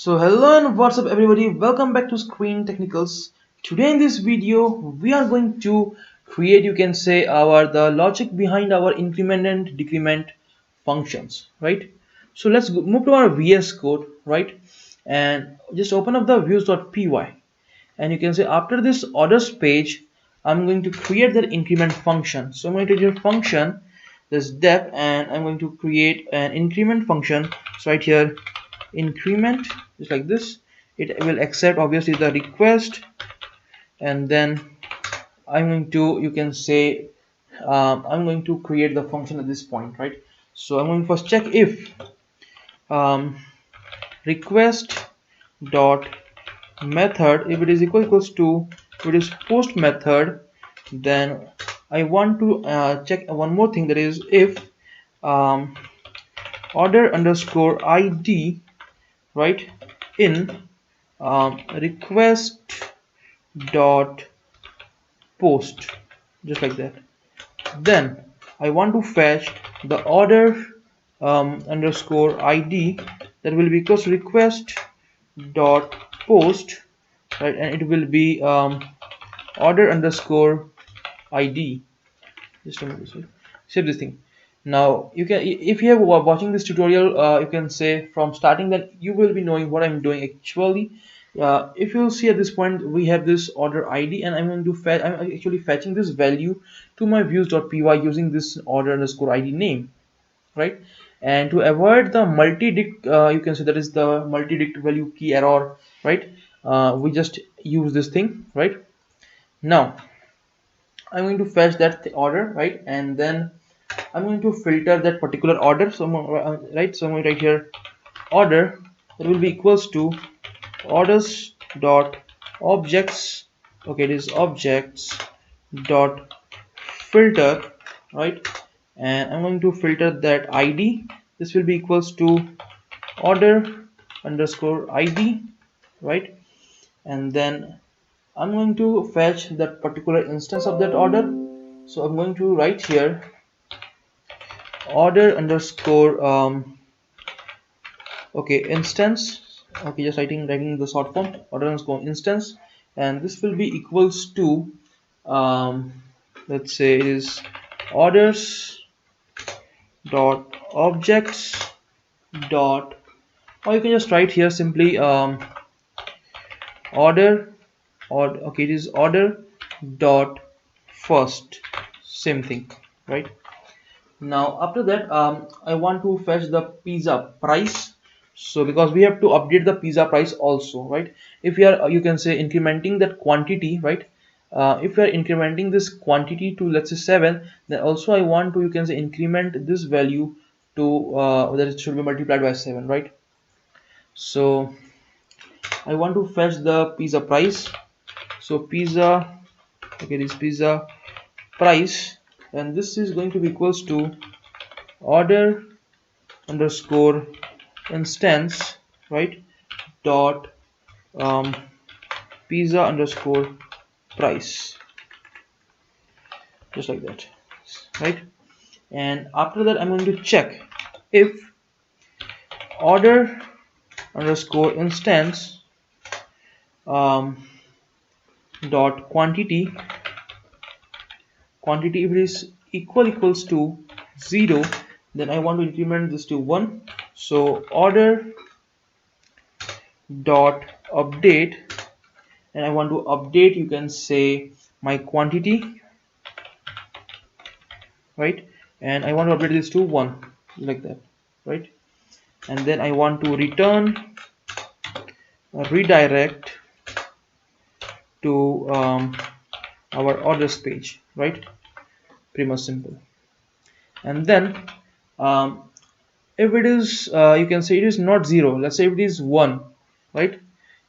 So hello and what's up everybody, welcome back to Screen Technicals. Today in this video we are going to create, you can say, the logic behind our increment and decrement functions, right? So let's move to our VS Code, right? And just open up the views.py, and you can say after this orders page I'm going to create that increment function. So I'm going to do function this dep, and I'm going to create an increment function. So right here, increment, just like this. It will accept obviously the request, and then I'm going to, you can say, I'm going to create the function at this point, right? So I'm going to first check if request dot method, if it is equals to, if it is post method, then I want to check one more thing, that is if um, order underscore id, right, in request dot post, just like that. Then I want to fetch the order underscore id, that will be equals request dot post, right, and it will be order underscore id. Just a minute, save this thing. Now you can, if you are watching this tutorial, you can say from starting, then you will be knowing what I'm doing actually. If you'll see at this point, we have this order id, and I'm going to fetch, I'm actually fetching this value to my views.py using this order underscore id name, right? And to avoid the multi-dict, you can say, that is the multi-dict value key error, right? We just use this thing, right? Now I'm going to fetch that order, right, and then I'm going to filter that particular order. So right, so I'm going to write here order, that will be equals to orders dot objects, okay, it is objects dot filter, right, and I'm going to filter that id. This will be equals to order underscore id, right, and then I'm going to fetch that particular instance of that order. So I'm going to write here order underscore okay, instance, okay, just writing the short form, order underscore instance, and this will be equals to let's say it is orders dot objects dot, or you can just write here simply order, or okay, it is order dot first, same thing, right? Now after that, I want to fetch the pizza price. So because we have to update the pizza price also, right? If you are, you can say, incrementing that quantity, right? If you are incrementing this quantity to, let's say, 7, then also I want to, you can say, increment this value to that it should be multiplied by 7, right? So I want to fetch the pizza price. So pizza, okay, this pizza price, and this is going to be equals to order underscore instance, right, dot pizza underscore price, just like that, right? And after that I'm going to check if order underscore instance dot quantity, if it is equals to 0, then I want to increment this to 1. So order dot update, and I want to update, you can say, my quantity, right, and I want to update this to 1, like that, right? And then I want to return redirect to our orders page, right? Pretty much simple. And then if it is you can say it is not 0, let's say if it is 1, right?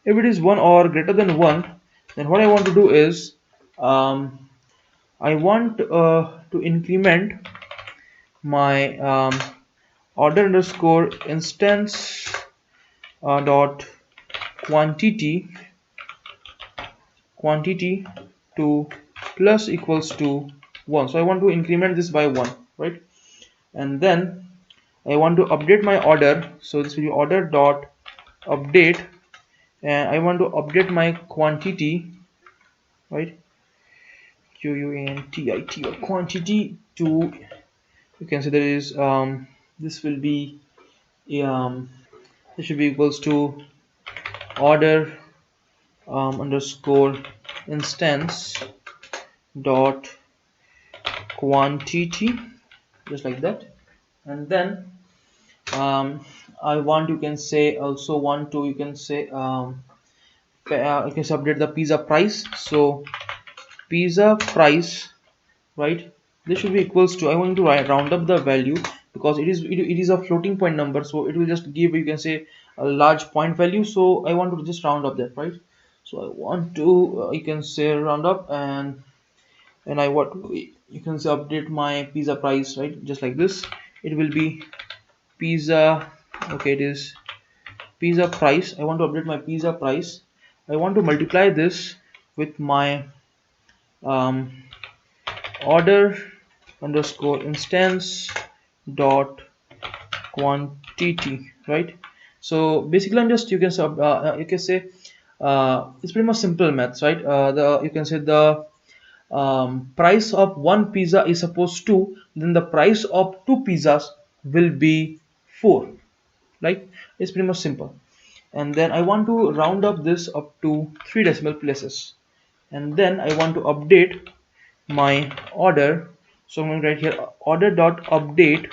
If it is 1 or greater than 1, then what I want to do is I want to increment my order underscore instance dot quantity to plus equals to 1. So I want to increment this by 1, right? And then I want to update my order. So this will be order dot update, and I want to update my quantity, right? quantity or quantity to, you can say there is this will be this should be equals to order underscore instance dot quantity, just like that. And then I want, you can say, also want to, you can say you can update the pizza price. So pizza price, right, this should be equals to, I want to round up the value, because it is a floating point number, so it will just give, you can say, a large point value. So I want to just round up that, right? So I want to you can say round up, and I want to, you can say, update my pizza price, right? Just like this. It will be pizza, okay, it is pizza price. I want to update my pizza price. I want to multiply this with my um, order underscore instance dot quantity, right? So basically I'm just, you can say it's pretty much simple maths, right? The, you can say, the price of one pizza is supposed to, then the price of two pizzas will be 4, right? It's pretty much simple. And then I want to round up this up to 3 decimal places, and then I want to update my order. So I'm going to write here order dot update.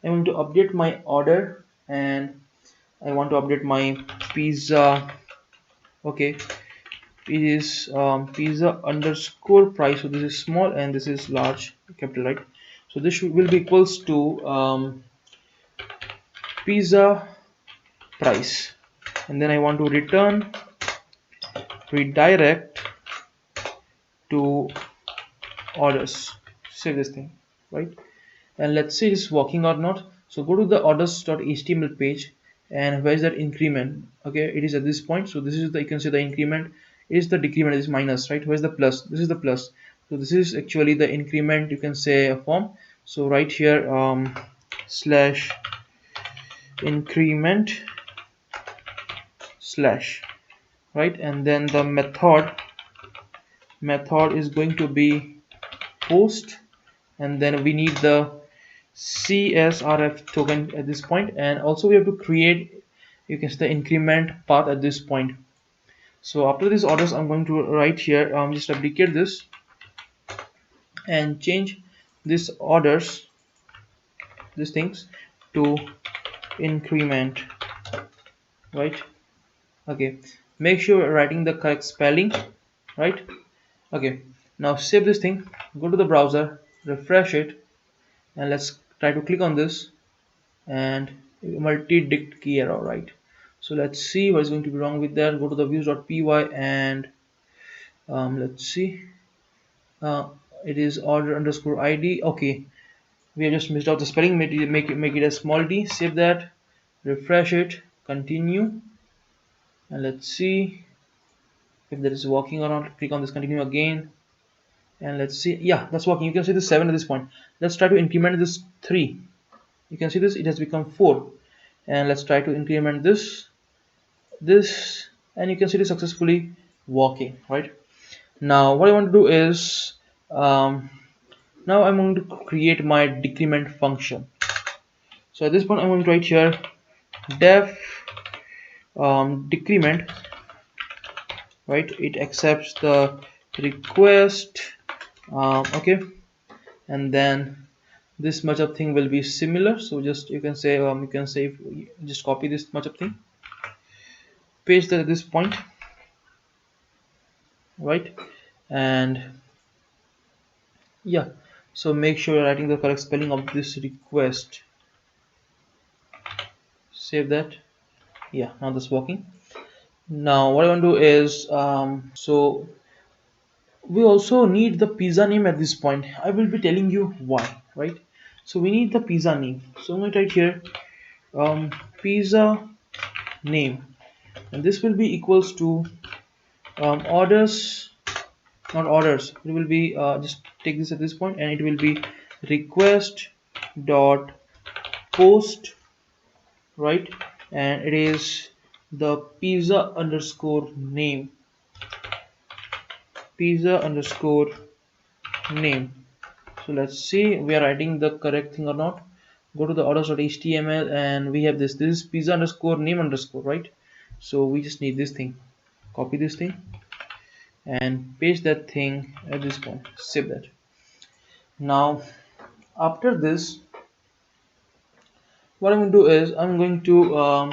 I'm going to update my order, and I want to update my pizza, okay, it is pizza underscore price. So this is small and this is large, capital, right? So this will be equals to pizza price, and then I want to return redirect to orders. Save this thing, right? And let's see it's working or not. So go to the orders.html page, and where is that increment? Okay, it is at this point. So this is the, you can see the increment is the decrement is minus, right? Where's the plus? This is the plus. So this is actually the increment, you can say, a form. So right here slash increment slash, right? And then the method is going to be post, and then we need the CSRF token at this point, and also we have to create, you can see, the increment path at this point. So after these orders, I'm going to write here just duplicate this and change this orders, these things, to increment, right? Okay, make sure you're writing the correct spelling, right? Okay, now save this thing, go to the browser, refresh it, and let's try to click on this, and multi-dict key error, right? So let's see what is going to be wrong with that. Go to the views.py, and let's see, it is order underscore id. Okay, we have just missed out the spelling. Make it a small d. Save that, refresh it, continue, and let's see if that is working or not. Click on this, continue again, and let's see. Yeah, that's working. You can see the 7 at this point. Let's try to increment this 3. You can see this, it has become 4. And let's try to increment this, and you can see it successfully working, right? Now what I want to do is now I'm going to create my decrement function. So at this point I'm going to write here def decrement, right? It accepts the request, okay, and then this much of thing will be similar. So just, you can say just copy this much of thing, paste that at this point, right? And yeah, so make sure you're writing the correct spelling of this request. Save that. Yeah, now that's working. Now what I want to do is so we also need the pizza name at this point. I will be telling you why, right? So we need the pizza name. So I'm going to write here pizza name, and this will be equals to orders, not orders, it will be just take this at this point, and it will be request dot post, right? and it is the pizza underscore name. Pizza underscore name. So let's see we are writing the correct thing or not. Go to the orders.html and we have this is pizza underscore name underscore, right? So we just need this thing. Copy this thing and paste that thing at this point. Save that. Now after this, what I'm going to do is I'm going to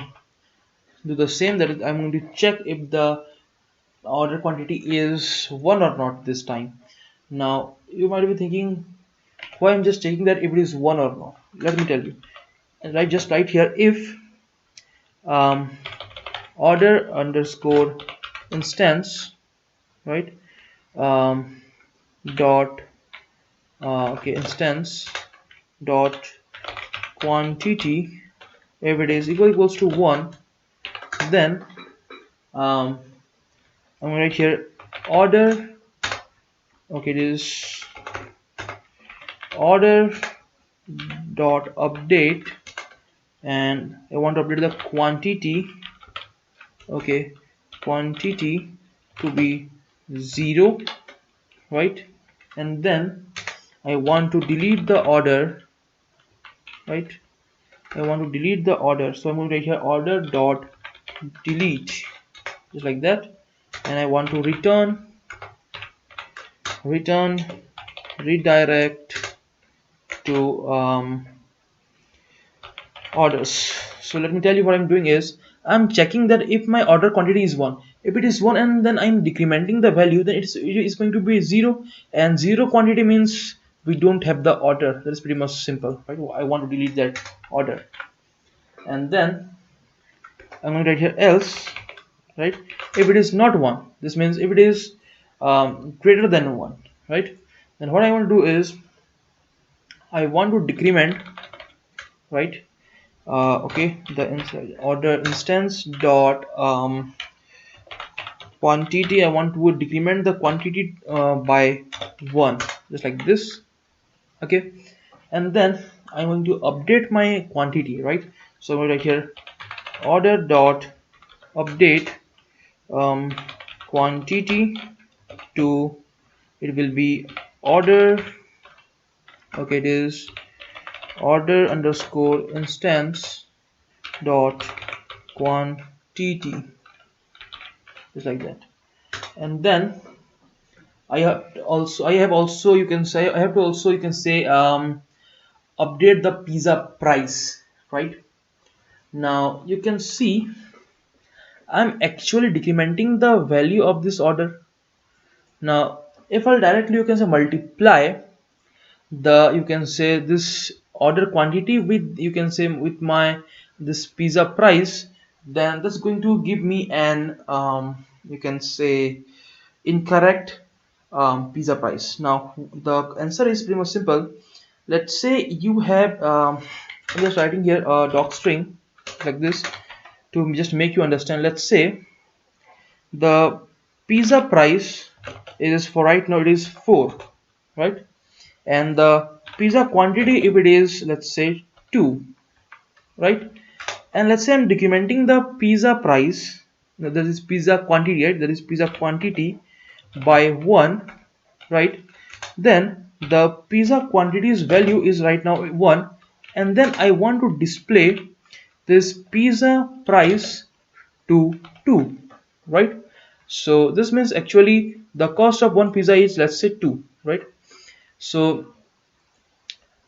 do the same, that is I'm going to check if the order quantity is 1 or not this time. Now you might be thinking why I'm just checking that if it is 1 or not. Let me tell you. And I just write here if um, order underscore instance, right, um, dot okay, instance dot quantity, if it is equals to 1, then I'm going to write here order, okay, it is order dot update, and I want to update the quantity, okay, quantity to be 0, right, and then I want to delete the order, right, I want to delete the order, so I'm going to write here order dot delete, just like that, and I want to return redirect to orders. So let me tell you what I'm doing is I'm checking that if my order quantity is 1, if it is 1 and then I'm decrementing the value, then it's going to be 0, and 0 quantity means we don't have the order. That is pretty much simple, right? I want to delete that order, and then I'm going to write here else, right, if it is not 1, this means if it is greater than 1, right, then what I want to do is I want to decrement, right, okay, the order instance dot quantity, I want to decrement the quantity by 1, just like this, okay, and then I'm going to update my quantity, right, so I'm going to write here order dot update quantity to, it will be order, okay, it is order underscore instance dot quantity, just like that, and then I have also you can say update the pizza price, right. Now you can see I'm actually decrementing the value of this order. Now if I'll directly, you can say, multiply the, you can say, this order quantity with, you can say, with my this pizza price, then that's going to give me an you can say incorrect pizza price. Now the answer is pretty much simple. Let's say you have I'm just writing here a doc string like this to just make you understand. Let's say the pizza price is, for right now, it is 4, right, and the pizza quantity, if it is, let's say, 2, right, and let's say I'm decrementing the pizza price, that is pizza quantity, right, that is pizza quantity by 1, right, then the pizza quantity's value is right now 1, and then I want to display this pizza price to 2, right, so this means actually the cost of one pizza is, let's say, 2, right, so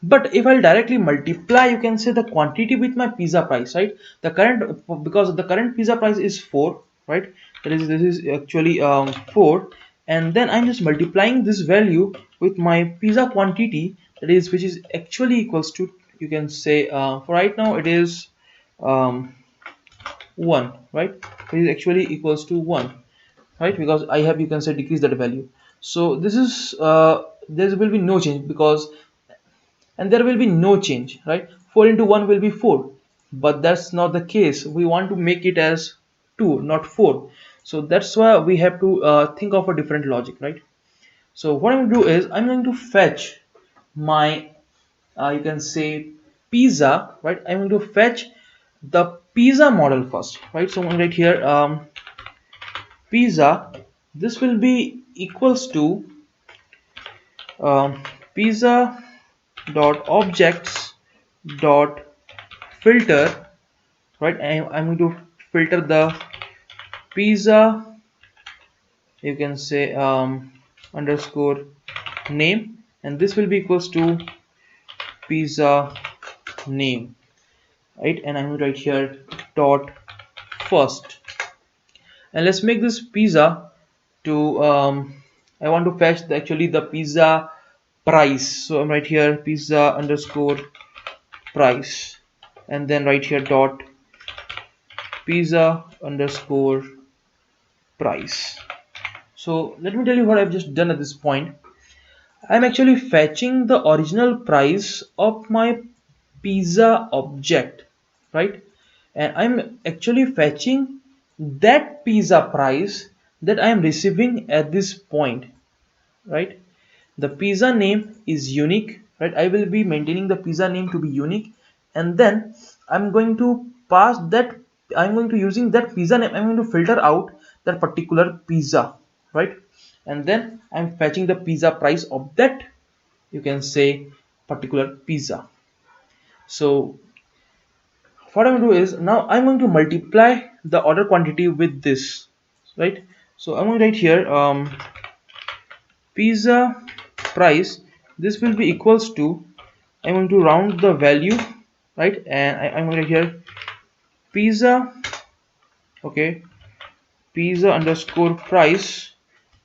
but if I'll directly multiply, you can say, the quantity with my pizza price, right, the current, because the current pizza price is 4, right, that is, this is actually 4, and then I'm just multiplying this value with my pizza quantity, that is, which is actually equals to, you can say, for right now it is 1, right, it is actually equals to 1, right, because I have, you can say, decrease that value. So this is there will be no change, because, and there will be no change, right, 4 into 1 will be 4, but that's not the case. We want to make it as 2, not 4, so that's why we have to think of a different logic, right. So what I'm going to do is I'm going to fetch my you can say pizza, right, I'm going to fetch the pizza model first, right? So I'm going to write here pizza. This will be equals to um, pizza dot objects dot filter, right? I'm going to filter the pizza, you can say underscore name, and this will be equals to pizza name, right? And I'm going to write here dot first, and let's make this pizza to I want to fetch actually the pizza price. So I'm right here pizza underscore price, and then right here dot pizza underscore price. So let me tell you what I've just done at this point. I'm actually fetching the original price of my pizza object, right? And I'm actually fetching that pizza price that I am receiving at this point, right? The pizza name is unique, right? I will be maintaining the pizza name to be unique, and then I'm going to pass that, I'm going to using that pizza name, I'm going to filter out that particular pizza, right? And then I'm fetching the pizza price of that, you can say, particular pizza. So what I'm going to do is, now I'm going to multiply the order quantity with this, right? So I'm going to write here pizza price, this will be equals to, I'm going to round the value, right? And I'm going to here pizza, okay, pizza underscore price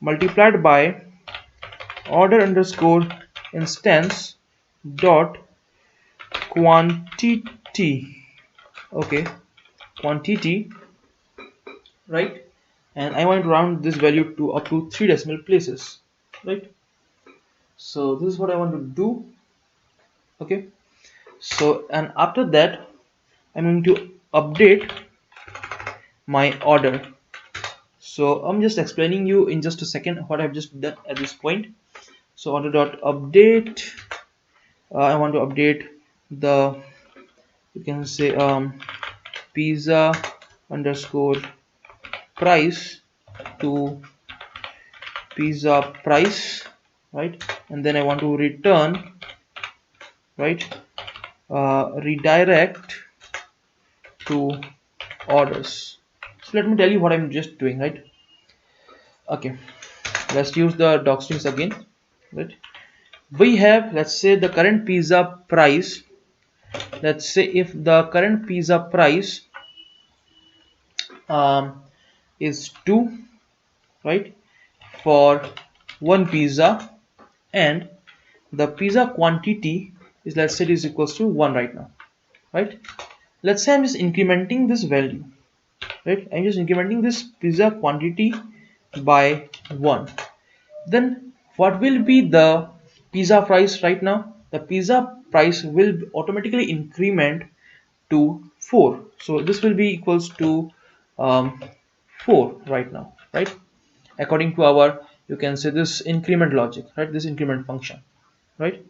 multiplied by order underscore instance dot quantity, okay, quantity, right? And I want to round this value to up to 3 decimal places, right? So this is what I want to do, okay. So, and after that I'm going to update my order. So I'm just explaining you in just a second what I've just done at this point. So order dot update, I want to update the, you can say pizza underscore price to pizza price, right? And then I want to return, right, redirect to orders. So let me tell you what I'm just doing, right? Okay, let's use the doc strings again, right? We have, let's say, the current pizza price. Let's say if the current pizza price is 2, right, for one pizza, and the pizza quantity is, let's say, it is equals to 1 right now, right? Let's say I'm just incrementing this value, right? I'm just incrementing this pizza quantity by 1. Then what will be the pizza price right now? The pizza price will automatically increment to 4. So this will be equals to 4 right now, right? According to our, you can say, this increment logic, right? This increment function, right?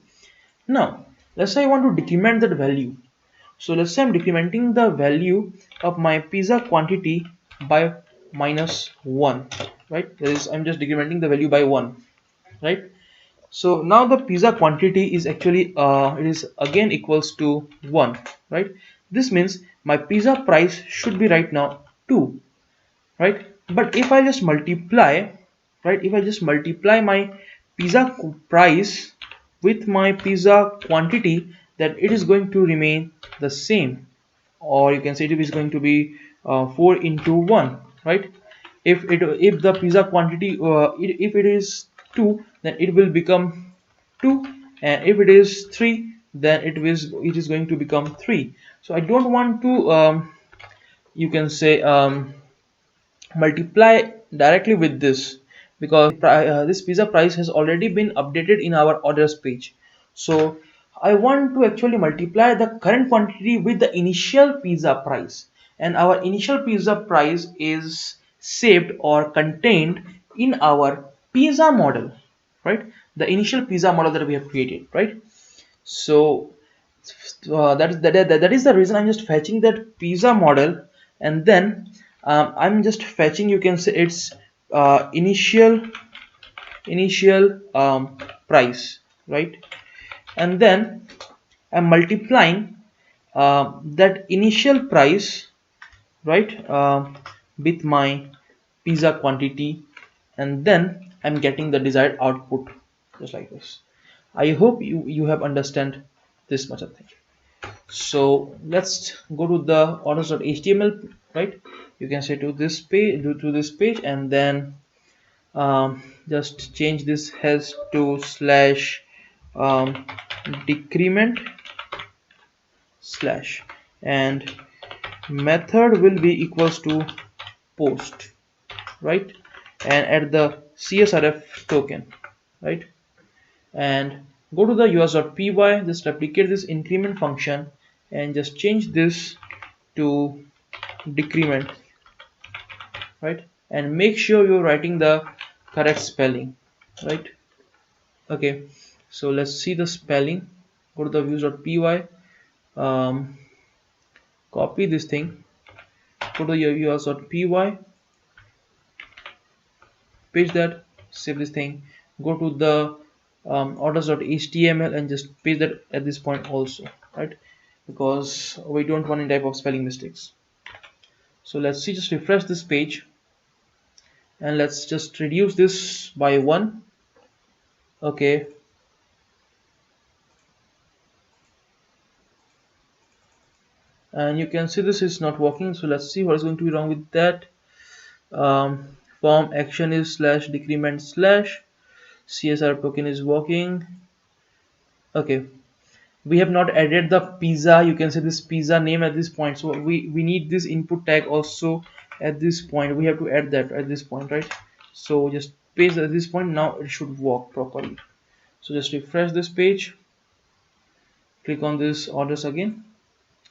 Now let's say I want to decrement that value. So let's say I'm decrementing the value of my pizza quantity by -1, right? That is, I'm just decrementing the value by 1, right? So now the pizza quantity is actually it is again equals to 1, right? This means my pizza price should be right now 2, right? But if I just multiply, right, if I just multiply my pizza price with my pizza quantity, then it is going to remain the same, or you can say it is going to be 4 into 1, right? If the pizza quantity if it is 2, then it will become 2, and if it is 3, then it is going to become 3. So I don't want to you can say multiply directly with this, because this pizza price has already been updated in our orders page. So I want to actually multiply the current quantity with the initial pizza price, and our initial pizza price is saved or contained in our pizza model, right? The initial pizza model that we have created, right? So That is the reason I'm just fetching that pizza model, and then I'm just fetching, you can say, its initial price, right? And then I'm multiplying that initial price, right, with my pizza quantity, and then I'm getting the desired output, just like this. I hope you have understand this much of thing. So let's go to the orders.html, right? You can say to this page, to this page, and then just change this has to slash decrement slash, and method will be equals to post, right? And add the csrf token, right? And go to the us.py, just replicate this increment function and just change this to decrement, right? And make sure you're writing the correct spelling, right? Okay, so let's see the spelling. Go to the views.py, copy this thing, go to your us.py, paste that, save this thing, go to the orders.html and just paste that at this point also, right? Because we don't want any type of spelling mistakes. So let's see, just refresh this page, and let's just reduce this by 1. Okay, and you can see this is not working, so let's see what is going to be wrong with that. Form action is slash decrement slash csr token is working. Okay, we have not added the pizza, you can say this pizza name at this point, so we need this input tag also at this point. We have to add that at this point, right? So just paste at this point. Now it should work properly. So just refresh this page, click on this orders again.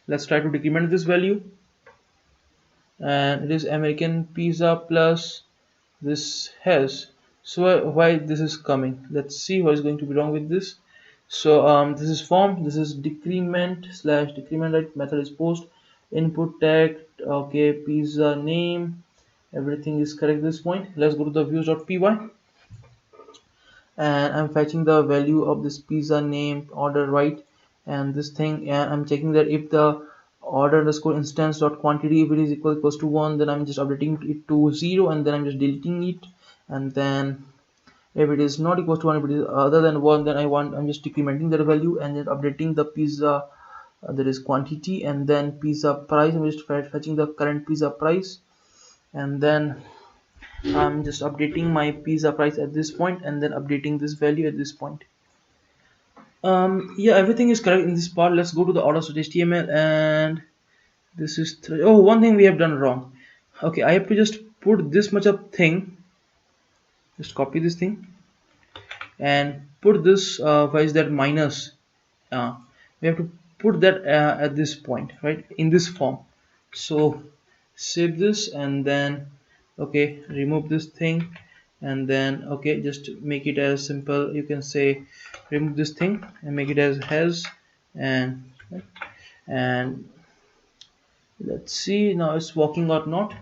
Let's try to decrement this value, and it is American pizza plus this has. So why this is coming, let's see what is going to be wrong with this. So this is form, this is decrement slash decrement, right? Method is post, input tag, okay, pizza name, everything is correct at this point. Let's go to the views.py, and I'm fetching the value of this pizza name order, right? And this thing, and I'm checking that if the order underscore instance dot quantity, if it is equals to 1, then I'm just updating it to 0, and then I'm just deleting it. And then if it is not equals to 1, if it is other than 1, then I'm just decrementing that value and then updating the pizza, that is quantity, and then pizza price, I'm just fetching the current pizza price, and then I'm just updating my pizza price at this point, and then updating this value at this point. Yeah, everything is correct in this part. Let's go to the orders.html, and this is oh, one thing we have done wrong. Okay, I have to just put this much of thing, just copy this thing and put this why is that minus, we have to put that at this point, right, in this form. So save this, and then okay, remove this thing, and then okay, just make it as simple, you can say remove this thing and make it as has, and let's see now it's working or not.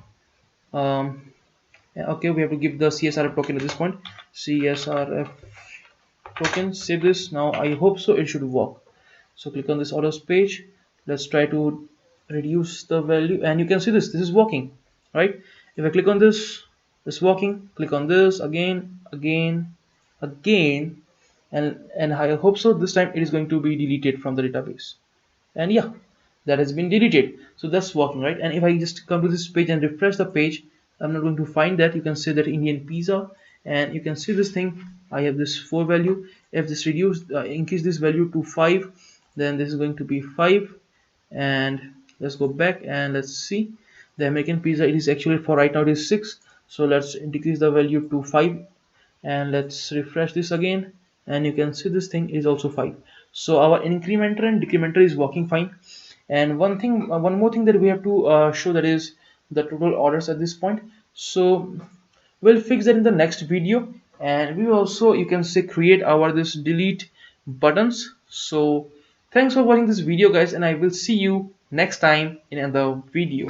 Okay, we have to give the csrf token at this point, csrf token, save this. Now I hope so it should work. So click on this orders page, let's try to reduce the value, and you can see this is working, right? If I click on this, it's working. Click on this again, and I hope so this time it is going to be deleted from the database. And yeah, that has been deleted, so that's working, right? And if I just come to this page and refresh the page, I'm not going to find that. You can say that Indian pizza, and you can see this thing, I have this 4 value. If this increase this value to 5, then this is going to be 5. And let's go back and let's see the American pizza, it is actually, for right now it is 6, so let's decrease the value to 5, and let's refresh this again, and you can see this thing is also 5. So our incrementer and decrementer is working fine. And one more thing that we have to show, that is the total orders at this point. So we'll fix that in the next video, and we also, you can say, create our this delete buttons. So Thanks for watching this video guys, and I will see you next time in another video.